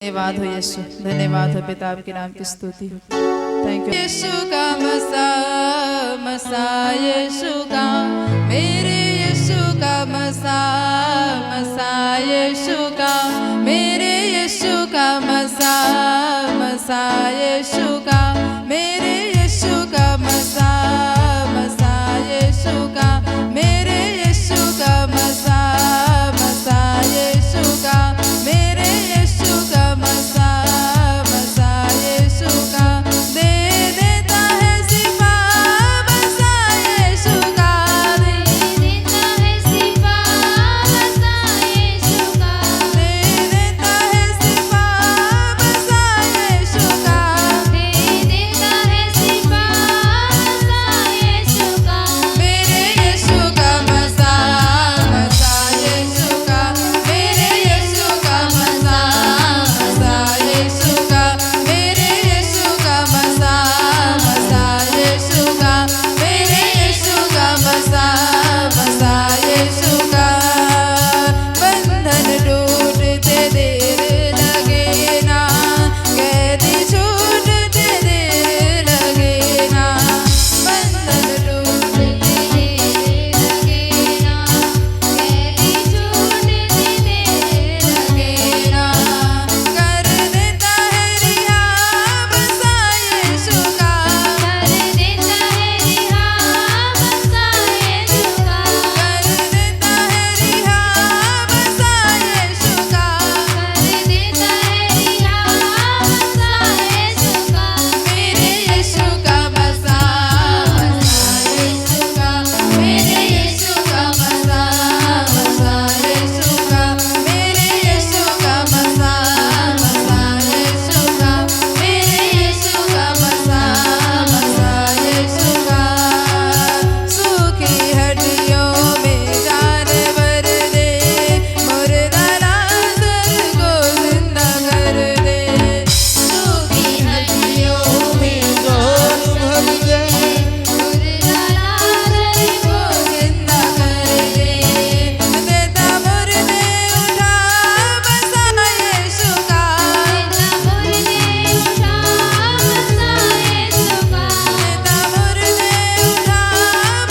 धन्यवाद हो यीशु, धन्यवाद हो पिता, आपके नाम की स्तुति हो। थैंक यू यीशु का मसा मसा, यीशु का मेरे यीशु का मसा मसा, यीशु का मेरे यीशु का मसा मसा, यीशु का मेरे यीशु का मसा मसा, यीशु का मेरे यीशु का मसा मसा, यीशु का मेरे यीशु का मसा मसा, यीशु का दे देता है शिफा मसा, यीशु का दे देता है शिफा मसा, यीशु का दे देता है शिफा मसा, यीशु का दे देता है शिफा मसा, यीशु का मेरे यीशु का मसा मसा, यीशु का मेरे यीशु का मसा मसा, यीशु का मेरे यीशु का मसा मसा, यीशु का मेरे यीशु का मसा मसा, यीशु का बंधन टूटते देर लगे ना, कैदी छूटते देर लगे ना, बंधन टूटते देर लगे ना, कैदी छूटते देर लगे ना, कर देता है रिहा मसा, यीशु का कर देता है रिहा मसा, यीशु का कर देता है रिहा मसा, यीशु का कर देता है रिहा मसा, यीशु का मेरे यीशु का मसा मसा, यीशु का मेरे यीशु का मसा मसा, यीशु का मेरे यीशु का मसा मसा, यीशु का मेरे यीशु का मसा मसा, यीशु का सूखी हड्डियों में जान भर दे, मुर्दा लाज़र को जिंदा कर दे, सूखी हड्डियों में जान भर दे, मुर्दा लाज़र को जिंदा कर दे, देता मुर्दे उठा मसा, यीशु का देता मुर्दे उठा मसा, यीशु का देता मुर्दे उठा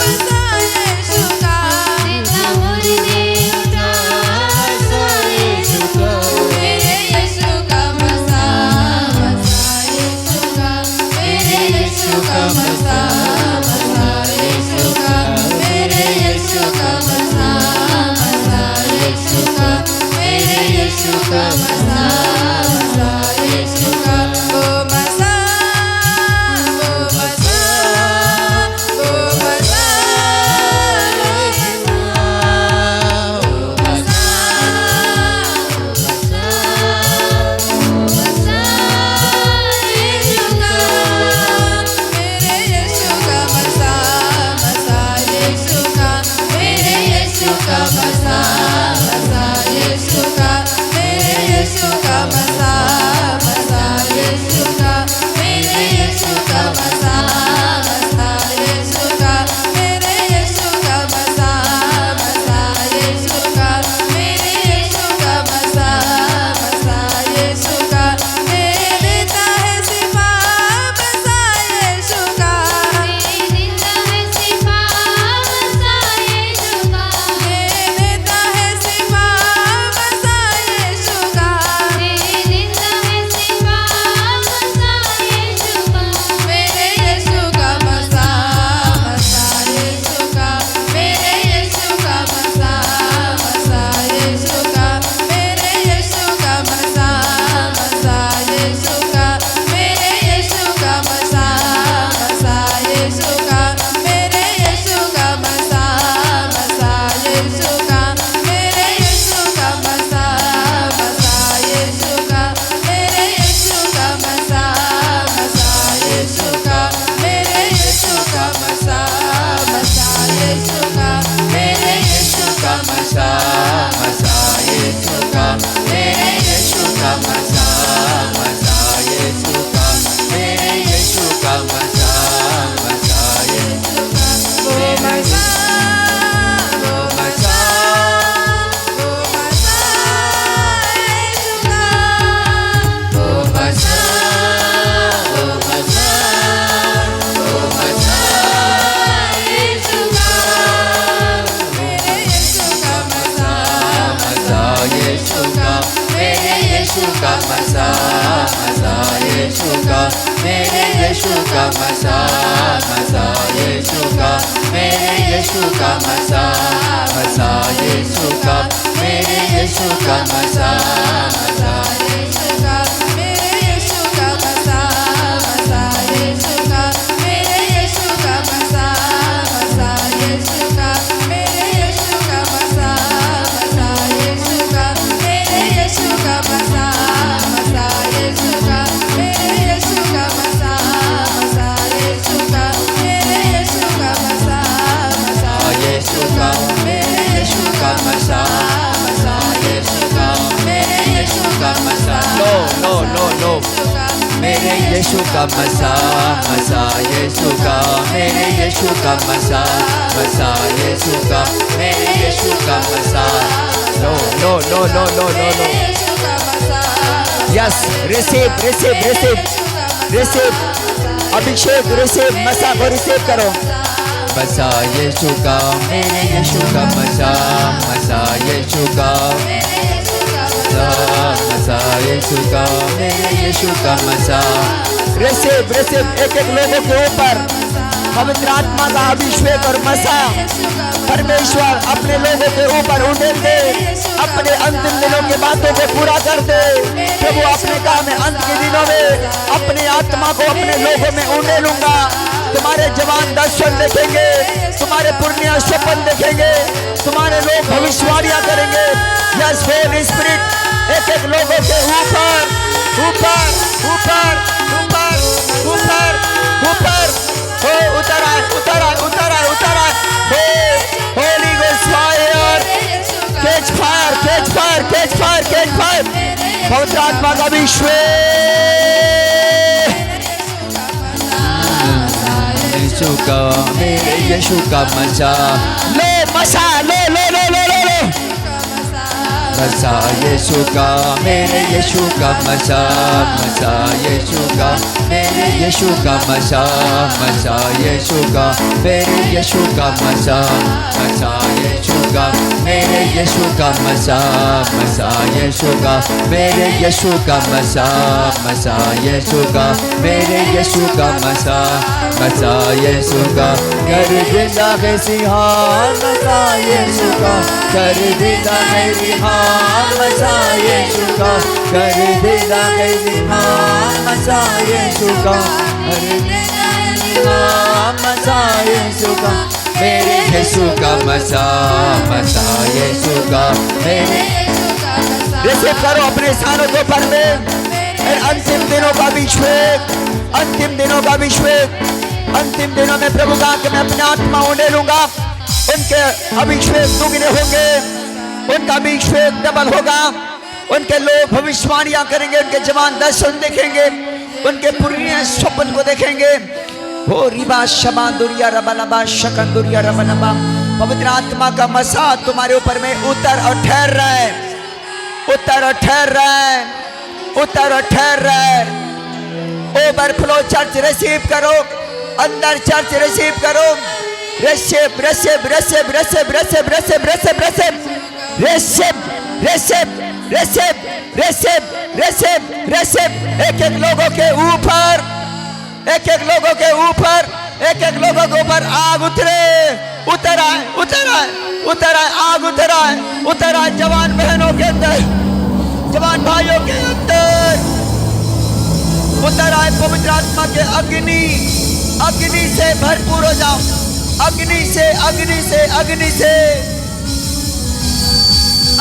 मसा, यीशु का देता मुर्दे उठा मसा, यीशु का मेरे यीशु का मसा मसा, यीशु का मेरे यीशु का मसा मसा, यीशु का मेरे यीशु का मसा मसा, यीशु का मेरे यीशु का मसा मसा, यीशु का वो मसा वो मसा वो मसा यीशु का मेरे यीशु का मसा मसा, यीशु का मेरे यीशु का मसा मसा, यीशु का मेरे यीशु का यीशु का मसा मसा यीशु का मेरे यीशु का मसा मसा यीशु का मेरे यीशु का मसा मसा यीशु का मेरे यीशु का मसा मसा यीशु का मेरे यीशु का मसा मसा यीशु का मेरे यीशु का मसा मसा यीशु का मेरे यीशु का मसा मसा यीशु का मेरे यीशु का मसा मसा यीशु का मेरे यीशु का मसा मसा यीशु का मेरे यीशु का मसा मसा यीशु का मेरे यीशु का मसा लो लो लो लो मेरे यीशु का मसा मसा यीशु का मेरे यीशु का मसा मसा यीशु का मेरे यीशु का मसा लो लो लो लो लो लो लो yes receive receive receive receive अभिषेक रिसीव मसा को रिसीव करो मसा यीशु का मेरे यीशु का मसा मसा यीशु का मसा यीशु का मेरे यीशु का मसा रिसीव रिसीव एक एक लोगों के ऊपर पवित्र आत्मा का अभिषेक और मसा परमेश्वर अपने लोगों के ऊपर उंडेल दे अपने अंतिम दिनों की बातों को पूरा कर दे प्रभु अपने काम में अंत के दिनों में अपनी आत्मा को अपने लोगों में उंडेलूंगा तुम्हारे जवान दर्शन देखेंगे तुम्हारे पुण्य सपन देखेंगे तुम्हारे लोग भविष्यवाणियां करेंगे यस होली स्पिरिट एक एक लोगों के ऊपर ऊपर ऊपर ऊपर ऊपर ऊपर हो उतर आए उतर आए उतर आए उतर आए हो Holi ghost fire catch fire catch fire catch fire catch fire पवित्र आत्मा का अभिषेक यीशु का मेरे यीशु का मसा ले मसा ले ले ले ले ले ले मसा यीशु का मेरे यीशु का मसा मसा यीशु का मेरे यीशु का मसा मसा यीशु का मेरे यीशु का मसा मसा यीशु का मेरे यीशु का मसा मसा यीशु का मेरे यीशु का मसा मसा यीशु का मेरे यीशु का मसा मसा यीशु का कर देना है सिंहान मसा यीशु का कर देना है सिंहान मसा यीशु का कर देना है सिंहान मसा यीशु का कर देना है सिंहान मसा यीशु का मेरे यीशु का मसा मसा यीशु का मेरे रिसीव करो अपने स्थानों को पर में अंतिम दिनों का अभिषेक अंतिम दिनों का अभिषेक अंतिम दिनों में प्रभु का कि मैं अपनी आत्मा उड़े लूंगा उनके अभिषेक दुगने होंगे उनका अभिषेक डबल होगा उनके लोग भविष्यवाणियां करेंगे उनके जवान दर्शन देखेंगे उनके पुण्य स्वप्न को देखेंगे हो रिबा शबांदुरिया रबलबा शकंदुरिया रबलबा पवित्र आत्मा का मसा तुम्हारे ऊपर में उतर और ठहर रहा है उतर और ठहर रहा है उतर और ठहर रहा है ओवरफ्लो चर्च रिसीव करो अंदर चर्च रिसीव करो receive receive receive receive receive receive receive receive receive receive receive receive receive receive एक एक लोगों के ऊपर एक एक लोगों के ऊपर एक एक लोगों के ऊपर आग उतरे उतर आए उतर आए उतर आए आग उतर आए जवान बहनों के अंदर जवान भाइयों के अंदर उतर आए पवित्र आत्मा के अग्नि अग्नि से भरपूर हो जाओ अग्नि से अग्नि से अग्नि से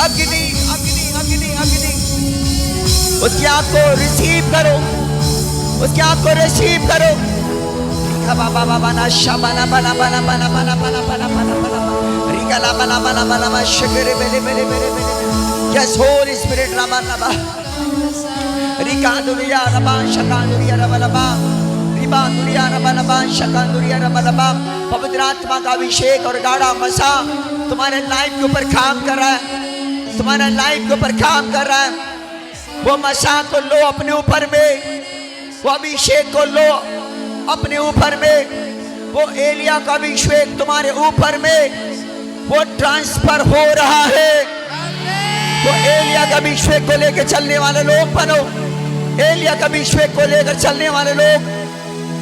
अग्नि अग्नि अग्नि अग्नि उसकी आग को रिसीव करो उसकी आग को रिसीव करो बाबा बाबा ना शाबाना बना बना बना बना बना बना बना बना रिगला बना बना बना बना शकरे बेले बेले बेले बेले यस होली स्पिरिट रबा रबा रिका दुनिया रबा शका दुनिया रबा रबा रिबा दुनिया रबा रबा शका दुनिया रबा रबा पवित्र आत्मा का अभिषेक और गाढ़ा मसा तुम्हारे लाइफ के ऊपर काम कर रहा है तुम्हारे लाइफ के ऊपर काम कर रहा है वो मसा को लो अपने ऊपर में वो अभिषेक को लो अपने ऊपर में वो एलिया का अभिषेक तुम्हारे ऊपर में वो ट्रांसफर हो रहा है वो एलिया का अभिषेक को लेकर चलने वाले लोग बनो एलिया का अभिषेक को लेकर चलने वाले लोग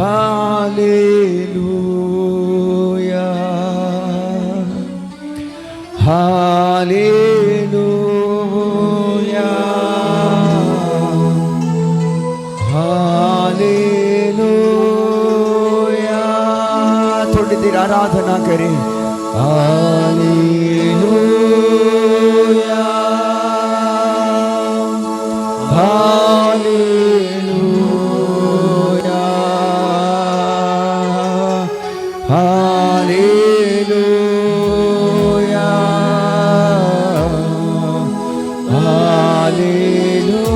हालेलुया हालेलुया हालेलुया। थोड़ी देर आराधना करें। Hallelujah hallelujah hallelujah hallelujah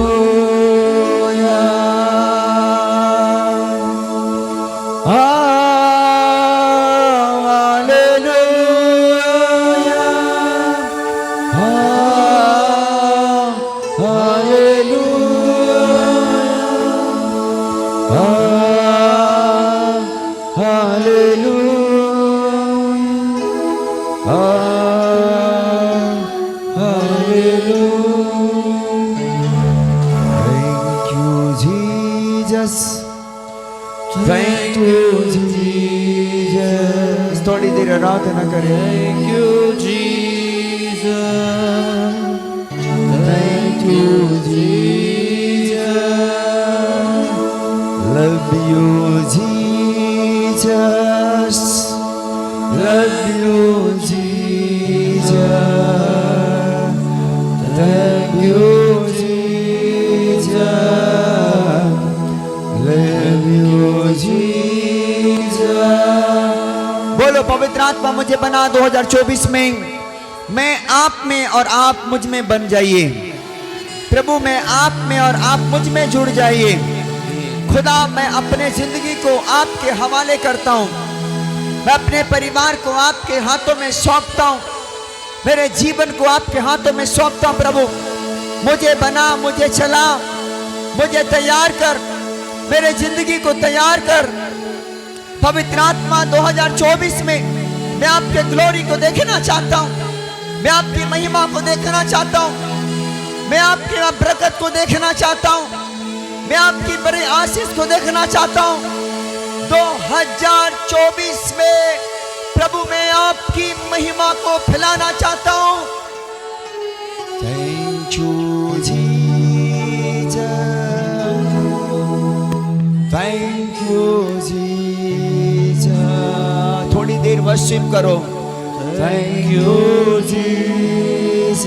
Thank you, Jesus. थोड़ी देर आराधना करें। Thank you, Jesus. Thank you, Jesus. Love you, Jesus. Love you, Jesus. Thank you, Jesus. Love you, Jesus. बोलो पवित्र आत्मा मुझे बना 2024 में मैं आप में और आप मुझ में बन जाइए। प्रभु मैं आप में और आप मुझ में जुड़ जाइए। खुदा मैं अपने जिंदगी को आपके हवाले करता हूँ। मैं अपने परिवार को आपके हाथों में सौंपता हूँ। मेरे जीवन को आपके हाथों में सौंपता हूँ। प्रभु मुझे बना, मुझे चला, मुझे तैयार कर, मेरे जिंदगी को तैयार कर। पवित्र आत्मा 2024 में मैं आपके ग्लोरी को देखना चाहता हूँ। मैं आपकी महिमा को देखना चाहता हूँ। मैं आपकी बरकत को देखना चाहता हूँ। मैं आपकी बड़ी आशीष को देखना चाहता हूँ। 2024 में प्रभु मैं आपकी महिमा को फैलाना चाहता हूँ। Thank you, Jesus. Thank you, Jesus. थोड़ी देर वर्शिप करो। Thank you, Jesus.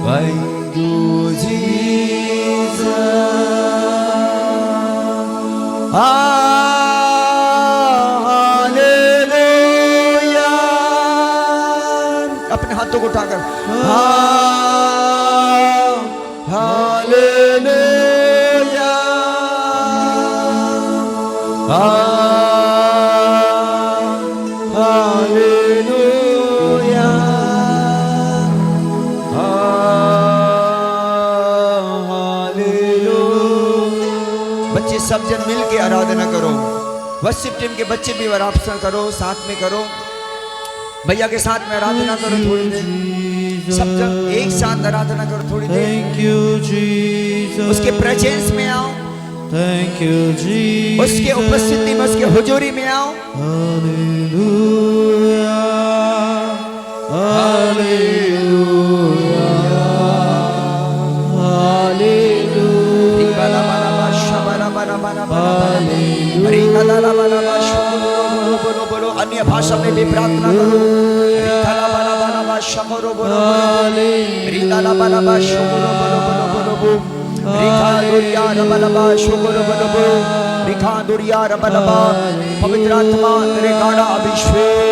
Thank you, Jesus. Hallelujah. अपने हाथों को उठाकर हालेलुया हालेलुया हालेलुया। बच्चे सब जन मिल के आराधना करो। वर्शिप टीम के बच्चे भी आराधना करो, साथ में करो। भैया के साथ में आराधना करो थोड़ी देर। सब जन एक साथ आराधना करो थोड़ी देर। Thank you, Jesus. उसके प्रेजेंस में आओ। Thank you, Jesus. उसके उपस्थिति में, उसके हुजूरी में आओ। Hallelujah. Hallelujah. बोलो अन्य भाषा में भी प्रार्थना करो। पवित्र आत्मा तेरे गाढ़ा अभिषेक।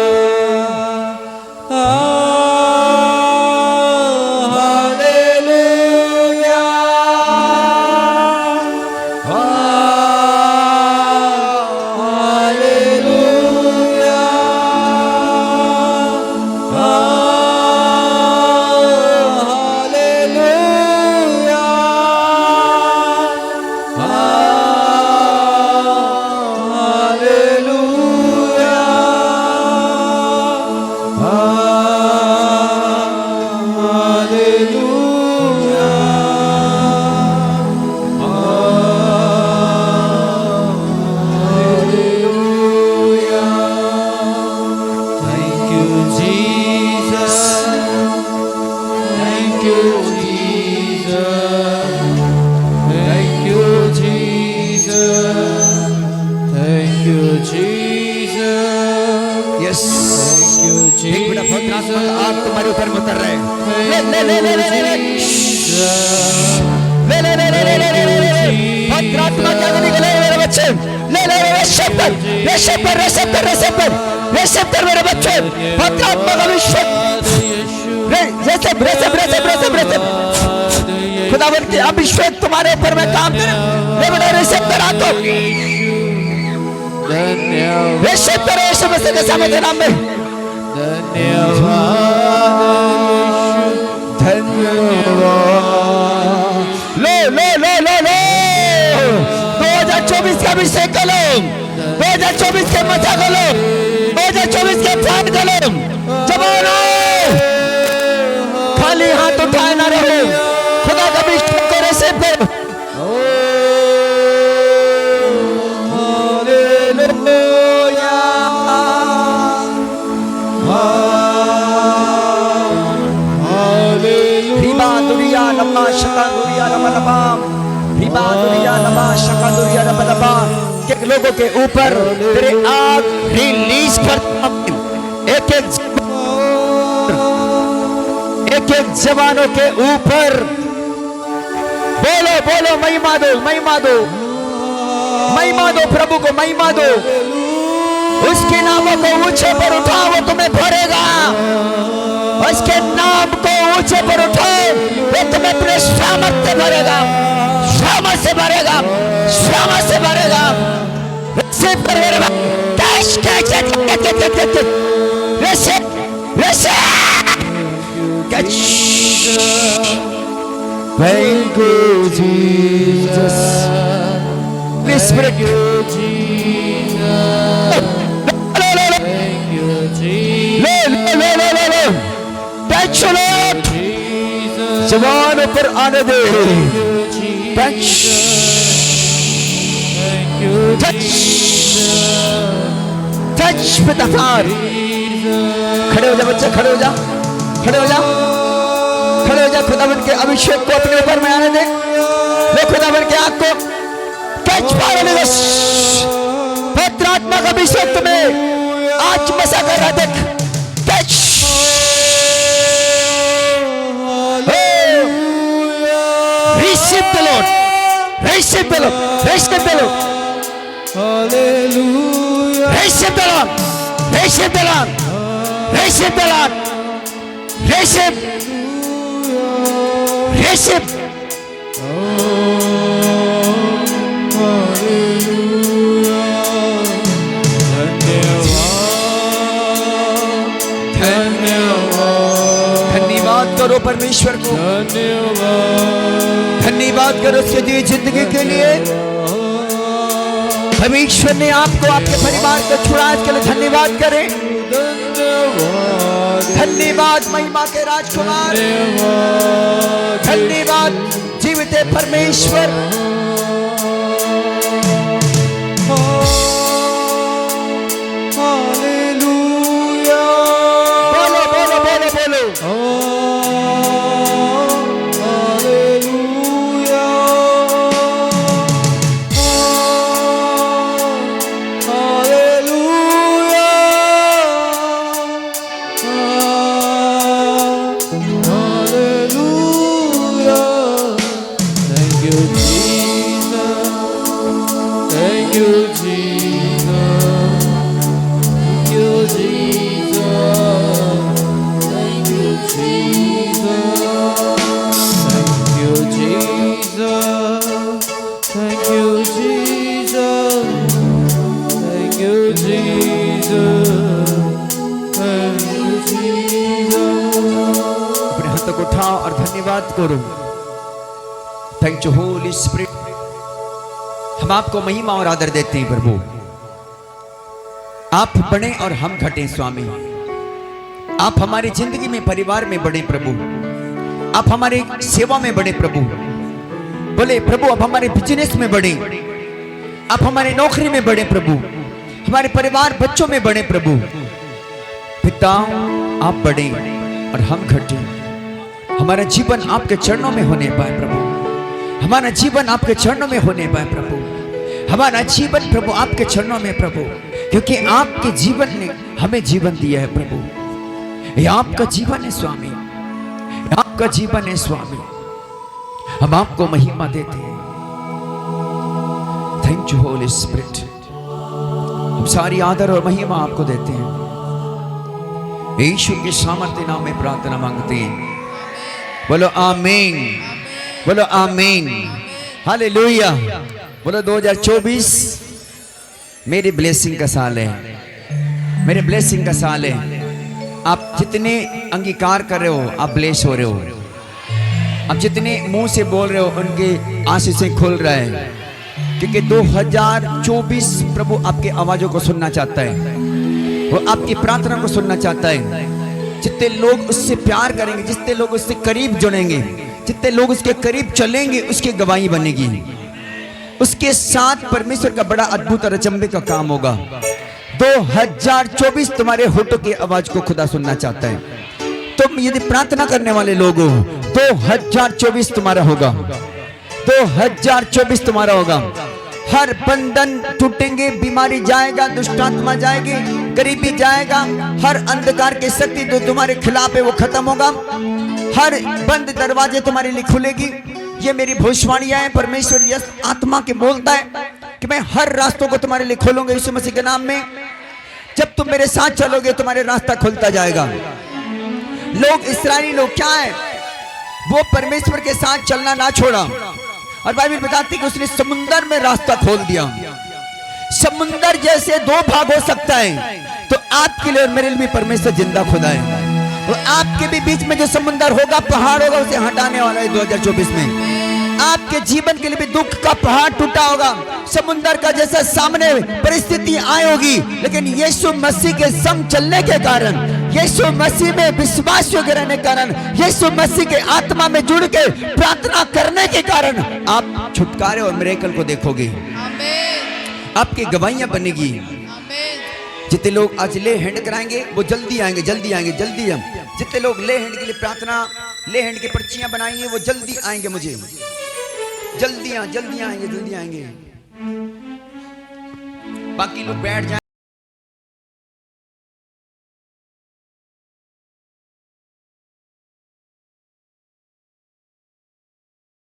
सकारात्मक आग तुम्हारे ऊपर में उतर रहे हैं। ले ले ले ले ले ले ले ले ले ले ले ले ले ले पवित्र आत्मा की आग निकले मेरे बच्चे। ले ले ले रिसीव कर मेरे बच्चे। पवित्र आत्मा का अभिषेक खुदावन की अभिषेक तुम्हारे ऊपर में काम करे। ले बेटा रिसीव कर आको रिसीव करो यीशु मसीह के सामने नाम में। लो लो लो लो लो 2024 का अभिषेक करो। 2024 के मजा करो। 2024 के प्लान करो। जवानो खाली हाथ उठाए ना रहो। खुदा का अभिषेक को रिसीव करो। एक लोगों के ऊपर तेरे आग रिलीज कर। एक जवानों के ऊपर बोलो बोलो महिमा दो महिमा दो महिमा दो प्रभु को महिमा दो। उसके नामों को ऊंचे पर उठाओ वो तुम्हें भरेगा। उसके नाम को ऊंचे पर उठाओ वो तुम्हें अपने सामर्थ से भरेगा। सामर्थ से भरेगा। सामर्थ से भरेगा। रिसीव कर मेरे भाई। Cash cash receive receive cash. Thank you Jesus. Spirit. Touch Lord जवानों पर आने दे। Touch touch पिताकार। खड़े हो जा बच्चे खड़े हो जा खड़े हो जा खड़े हो जा। खुदावन के अभिषेक को अपने ऊपर में आने दे। ले खुदावन के आग को टच पाने दे। पवित्र आत्मा का अभिषेक तुम्हें आज मसा कर रहा। देख touch receive the Lord. Receive the Lord. Receive the Lord. Hallelujah. Receive the Lord. Receive the Lord. Receive the Lord. Receive. Receive. धन्यवाद करो परमेश्वर को। धन्यवाद करो उसके दी जिंदगी के लिए। परमेश्वर ने आपको आपके परिवार को छुड़ा। के लिए धन्यवाद करें। धन्यवाद महिमा के राजकुमार। धन्यवाद जीवित परमेश्वर। बोलो बोलो बोलो बोलो। और धन्यवाद करो। Thank you Holi spirit. हम आपको महिमा और आदर देते हैं प्रभु। आप बढ़े और हम घटे स्वामी। आप हमारी जिंदगी में परिवार में बढ़े प्रभु। आप हमारे सेवा में बढ़े प्रभु। बोले प्रभु आप हमारे बिजनेस में बढ़े। आप हमारे नौकरी में बढ़े प्रभु। हमारे परिवार बच्चों में बढ़े प्रभु। पिता आप बढ़े और हम घटे। हमारा जीवन आपके चरणों में होने पाए प्रभु। हमारा जीवन आपके चरणों में होने पाए प्रभु। हमारा जीवन प्रभु आपके चरणों में प्रभु, क्योंकि आपके जीवन ने हमें जीवन दिया है प्रभु। ये आपका जीवन है स्वामी, ये आपका जीवन है स्वामी। हम आपको महिमा देते हैं। Thank you Holi spirit. हम सारी आदर और महिमा आपको देते हैं। यीशु के सामर्थ्य नाम में प्रार्थना मांगते हैं। बोलो आमीन, बोलो आमीन, हालेलुया। बोलो 2024 मेरी ब्लेसिंग का साल है, मेरे ब्लेसिंग का साल है। आप जितने अंगीकार कर रहे हो आप ब्लेस हो रहे हो। आप जितने मुंह से बोल रहे हो उनके आशीषें खुल रहा है, क्योंकि 2024 प्रभु आपकी आवाजों को सुनना चाहता है, वो आपकी प्रार्थना को सुनना चाहता है। जितने लोग उससे प्यार करेंगे, जितने लोग उससे करीब जुड़ेंगे, जितने लोग उसके करीब चलेंगे, उसकी गवाही बनेगी। उसके साथ परमेश्वर का बड़ा अद्भुत और अचंभे का काम होगा। 2024 तुम्हारे होठों की आवाज को खुदा सुनना चाहता है। तुम यदि प्रार्थना करने वाले लोग हो, 2024 तुम्हारा होगा, 2024 तुम्हारा होगा। हर बंधन टूटेंगे, बीमारी जाएगा, दुष्टात्मा जाएगी, गरीबी जाएगा, हर अंधकार की शक्ति जो तुम्हारे खिलाफ है वो खत्म होगा। हर बंद दरवाजे तुम्हारे लिए खुलेगी। ये मेरी भविष्यवाणियां हैं। परमेश्वर यस आत्मा के बोलता है कि मैं हर रास्तों को तुम्हारे लिए खोलूंगा यीशु मसीह के नाम में। जब तुम मेरे साथ चलोगे तुम्हारे रास्ता खुलता जाएगा। लोग इस्राएली लोग क्या है, वो परमेश्वर के साथ चलना ना छोड़ा, और बाइबल बताती है कि उसने समुंदर में रास्ता खोल दिया। समुंदर जैसे दो भाग हो सकता है, तो आपके लिए और मेरे लिए भी परमेश्वर जिंदा खुदा है। तो आपके भी बीच में जो समुंदर होगा, पहाड़ होगा, उसे हटाने वाला है 2024 में। आपके जीवन के लिए भी दुख का पहाड़ टूटा होगा, समुंदर का जैसा सामने परिस्थिति आई होगी, लेकिन यीशु मसीह के संग चलने के कारण, यीशु मसीह में विश्वास योग्य रहने के कारण, यीशु मसीह के आत्मा में जुड़ के प्रार्थना करने के कारण आप छुटकारे और मिरेकल को देखोगे। आपकी गवाहियां बनेगी। जितने लोग आज ले हैंड कराएंगे वो जल्दी आएंगे, जल्दी आएंगे, जल्दी। हम जितने लोग ले हैंड के लिए प्रार्थना, ले हैंड की पर्चियां बनाएंगे वो जल्दी आएंगे, मुझे जल्दी आएंगे, जल्दी आएंगे। बाकी लोग बैठ जाए।